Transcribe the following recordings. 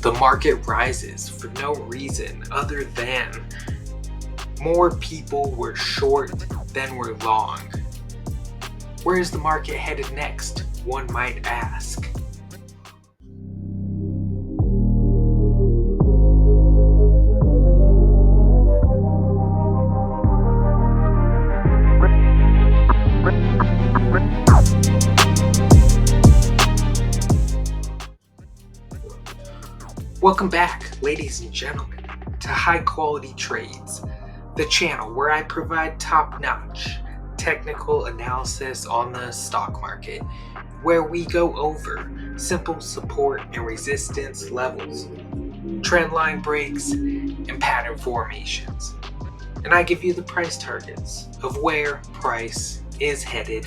The market rises for no reason other than more people were short than were long. Where is the market headed next, one might ask? Welcome back, ladies and gentlemen, to High Quality Trades, the channel where I provide top-notch technical analysis on the stock market, where we go over simple support and resistance levels, trend line breaks, and pattern formations. And I give you the price targets of where price is headed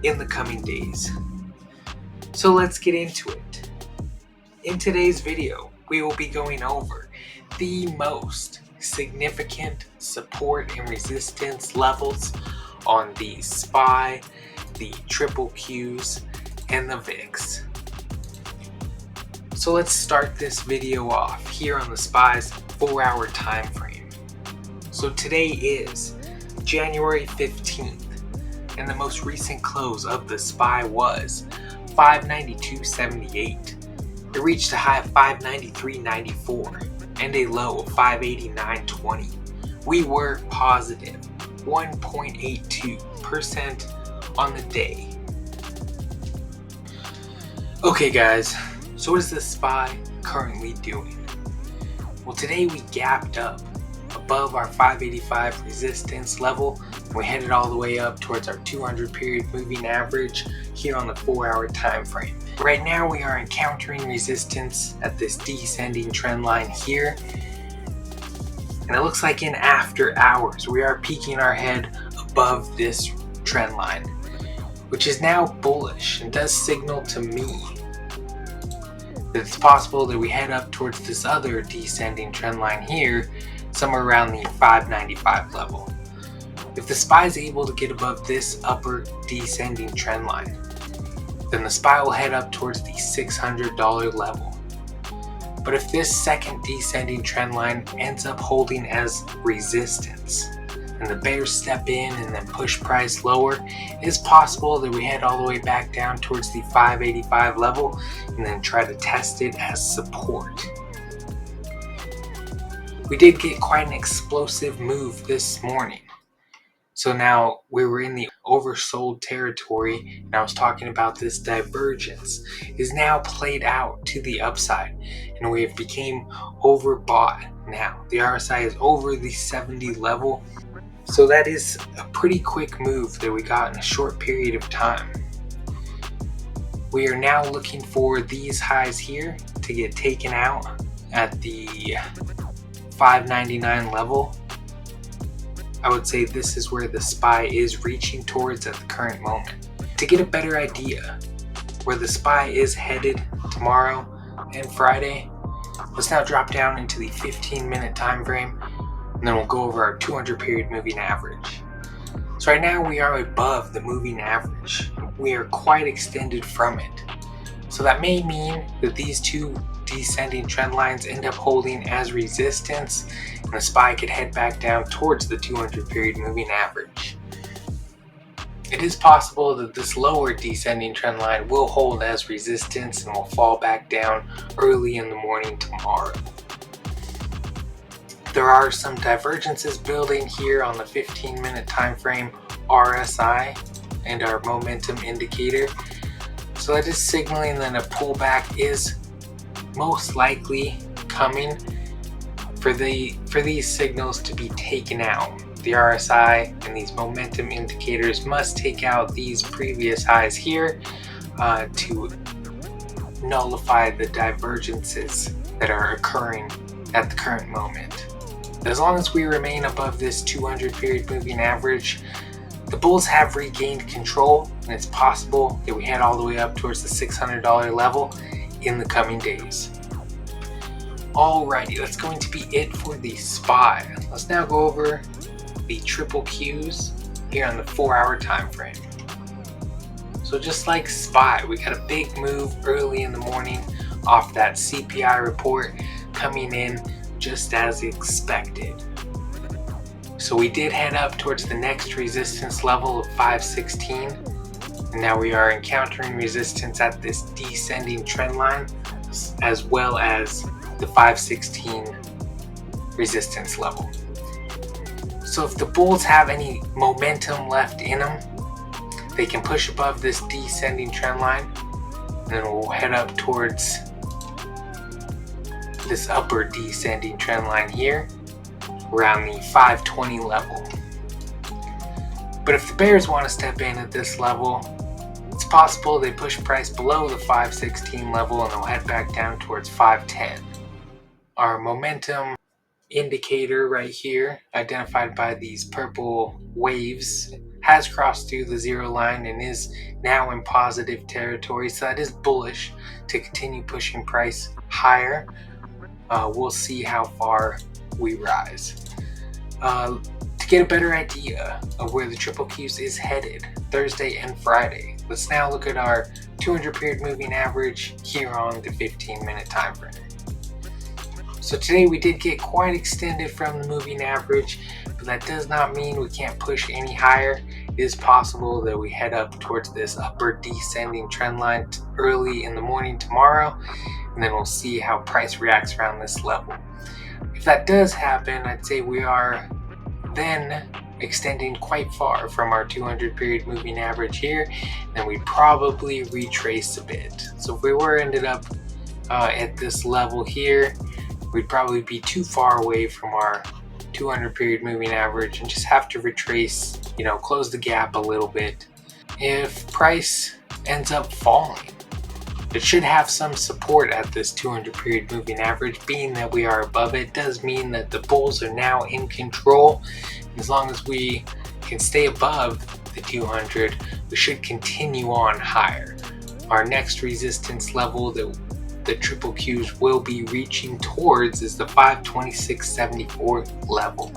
in the coming days. So let's get into it. In today's video, we will be going over the most significant support and resistance levels on the SPY, the triple Qs, and the VIX. So let's start this video off here on the SPY's 4-hour time frame. So today is January 15th, and the most recent close of the SPY was 592.78. It reached a high of 593.94 and a low of 589.20. We were positive 1.82% on the day. Okay guys, so what is the SPY currently doing? Well, today we gapped up above our 585 resistance level, and we headed all the way up towards our 200 period moving average here on the 4-hour time frame. Right now we are encountering resistance at this descending trend line here, and it looks like in after hours we are peeking our head above this trend line, which is now bullish and does signal to me that it's possible that we head up towards this other descending trend line here, somewhere around the 595 level. If the SPY is able to get above this upper descending trend line, then the SPY will head up towards the $600 level. But if this second descending trend line ends up holding as resistance, and the bears step in and then push price lower, it is possible that we head all the way back down towards the 585 level and then try to test it as support. We did get quite an explosive move this morning. So now we were in the oversold territory, and I was talking about this divergence is now played out to the upside, and we have became overbought now. The RSI is over the 70 level, so that is a pretty quick move that we got in a short period of time. We are now looking for these highs here to get taken out at the 599 level. I would say this is where the SPY is reaching towards at the current moment. To get a better idea where the SPY is headed tomorrow and Friday, let's now drop down into the 15-minute time frame, and then we'll go over our 200 period moving average. So right now we are above the moving average. We are quite extended from it. So that may mean that these two descending trend lines end up holding as resistance, and the SPY could head back down towards the 200 period moving average. It is possible that this lower descending trend line will hold as resistance and will fall back down early in the morning tomorrow. There are some divergences building here on the 15-minute time frame RSI and our momentum indicator, so that is signaling that a pullback is most likely coming for these signals to be taken out. The RSI and these momentum indicators must take out these previous highs here to nullify the divergences that are occurring at the current moment. As long as we remain above this 200 period moving average, the bulls have regained control, and it's possible that we head all the way up towards the $600 level in the coming days. Alrighty, that's going to be it for the SPY. Let's now go over the triple Qs here on the 4-hour time frame. So just like SPY, we got a big move early in the morning off that CPI report coming in just as expected. So we did head up towards the next resistance level of 516. And now we are encountering resistance at this descending trend line, as well as the 516 resistance level. So if the bulls have any momentum left in them, they can push above this descending trend line, and then we'll head up towards this upper descending trend line here around the 520 level. But if the bears want to step in at this level, it's possible they push price below the 516 level and they'll head back down towards 510. Our momentum indicator right here, identified by these purple waves, has crossed through the zero line and is now in positive territory, so that is bullish to continue pushing price higher. We'll see how far we rise. To get a better idea of where the triple Qs is headed Thursday and Friday, let's now look at our 200 period moving average here on the 15-minute time frame. So today we did get quite extended from the moving average, but that does not mean we can't push any higher. It is possible that we head up towards this upper descending trend line early in the morning tomorrow, and then we'll see how price reacts around this level. If that does happen, I'd say we are then extending quite far from our 200 period moving average here, and we'd probably retrace a bit. So if we were ended up at this level here, we'd probably be too far away from our 200 period moving average and just have to retrace, close the gap a little bit. If price ends up falling, it should have some support at this 200 period moving average. Being that we are above it does mean that the bulls are now in control. As long as we can stay above the 200, we should continue on higher. Our next resistance level that the triple Qs will be reaching towards is the 526.74 level.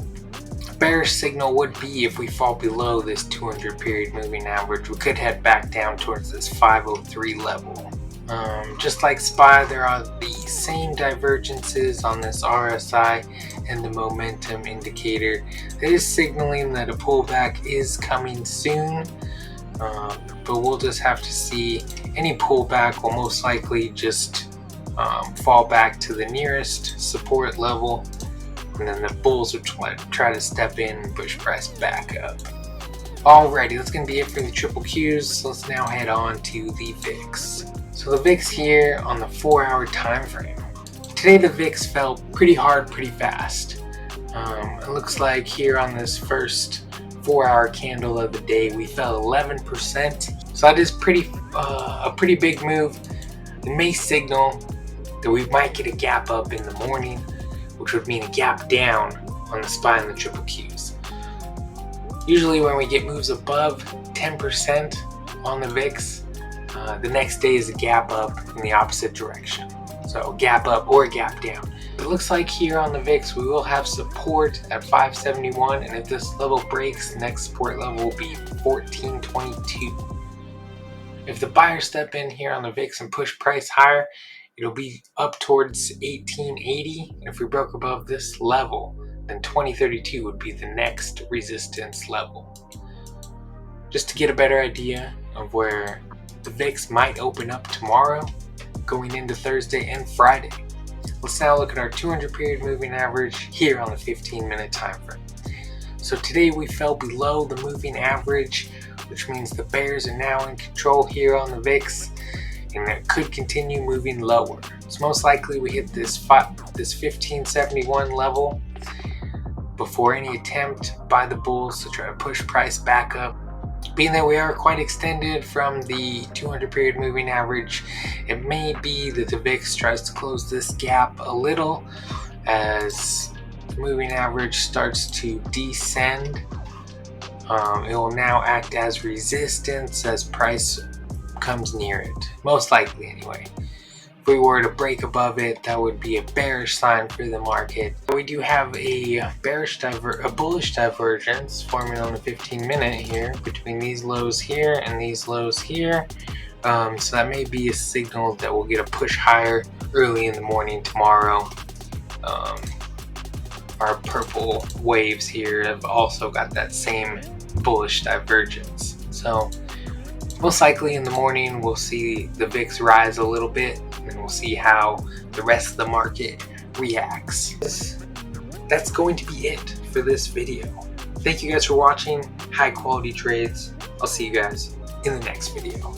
A bearish signal would be if we fall below this 200 period moving average. We could head back down towards this 503 level. Just like SPY, there are the same divergences on this RSI and the momentum indicator that is signaling that a pullback is coming soon. But we'll just have to see. Any pullback will most likely just fall back to the nearest support level, and then the bulls will try to step in and push price back up. Alrighty, that's going to be it for the triple Qs. So let's now head on to the VIX. So the VIX here on the 4-hour time frame. Today the VIX fell pretty hard, pretty fast. It looks like here on this first 4-hour candle of the day, we fell 11%. So that is a pretty big move. It may signal that we might get a gap up in the morning, which would mean a gap down on the SPY and the triple Qs. Usually when we get moves above 10% on the VIX, the next day is a gap up in the opposite direction. So gap up or gap down. It looks like here on the VIX we will have support at 571, and if this level breaks, the next support level will be 1422. If the buyers step in here on the VIX and push price higher, it'll be up towards 1880, and if we broke above this level, then 2032 would be the next resistance level. Just to get a better idea of where the VIX might open up tomorrow, going into Thursday and Friday, let's now look at our 200 period moving average here on the 15-minute time frame. So today we fell below the moving average, which means the bears are now in control here on the VIX, and it could continue moving lower. It's most likely we hit this 1571 level before any attempt by the bulls to try to push price back up. Being that we are quite extended from the 200 period moving average, it may be that the VIX tries to close this gap a little as the moving average starts to descend. It will now act as resistance as price comes near it, most likely anyway. If we were to break above it, that would be a bearish sign for the market. We do have a bullish divergence forming on the 15-minute here between these lows here and these lows here. So that may be a signal that we'll get a push higher early in the morning tomorrow. Our purple waves here have also got that same bullish divergence. So most likely in the morning we'll see the VIX rise a little bit, and we'll see how the rest of the market reacts. That's going to be it for this video. Thank you guys for watching High Quality Trades. I'll see you guys in the next video.